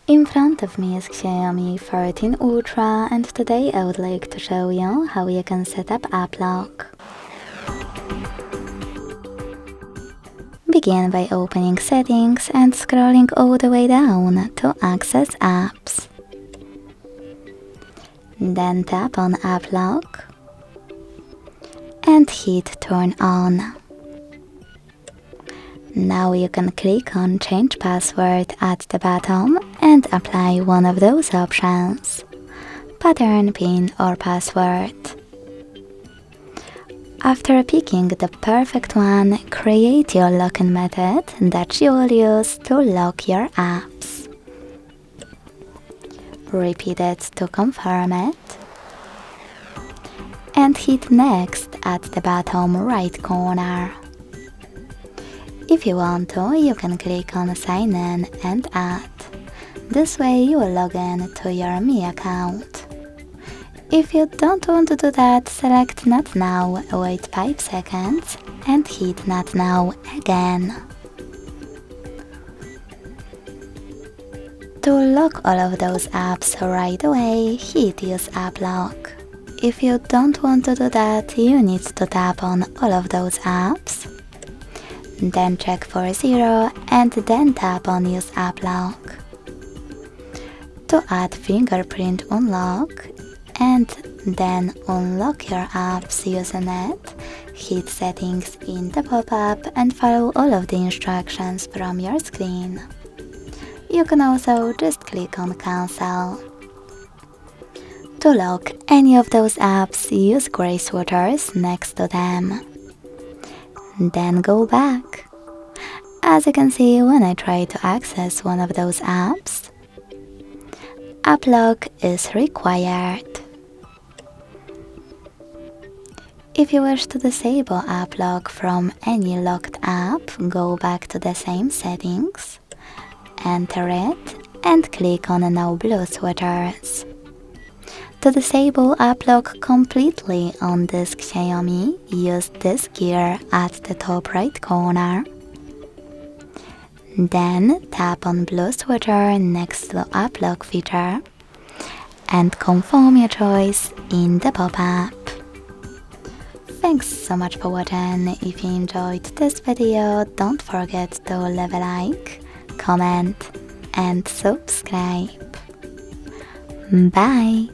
In front of me is Xiaomi 13 Ultra, and today I would like to show you how you can set up app lock. Begin by opening settings and scrolling all the way down to access apps. Then tap on app lock and hit turn on. Now you can click on change password at the bottom and apply one of those options: pattern, PIN or password. After picking the perfect one, create your login method that you will use to lock your apps. Repeat it to confirm it and hit next at the bottom right corner. If you want to, you can click on sign in and add. This way you will log in to your Mi account. If you don't want to do that, select Not Now, wait 5 seconds and hit Not Now again. To lock all of those apps right away, hit Use App Lock. If you don't want to do that, you need to tap on all of those apps, then check for 0 and then tap on Use App Lock. To add fingerprint unlock and then unlock your apps using it, hit settings in the pop-up and follow all of the instructions from your screen. You can also just click on cancel. To lock any of those apps, use gray sweaters next to them. Then go back. As you can see, when I try to access one of those apps, app lock is required. If you wish to disable app lock from any locked app, go back to the same settings, enter it and click on No Blue Sweaters. To disable app lock completely on this Xiaomi, use this gear at the top right corner. Then tap on blue sweater next to app lock feature and confirm your choice in the pop-up. Thanks so much for watching. If you enjoyed this video, don't forget to leave a like, comment and subscribe. Bye!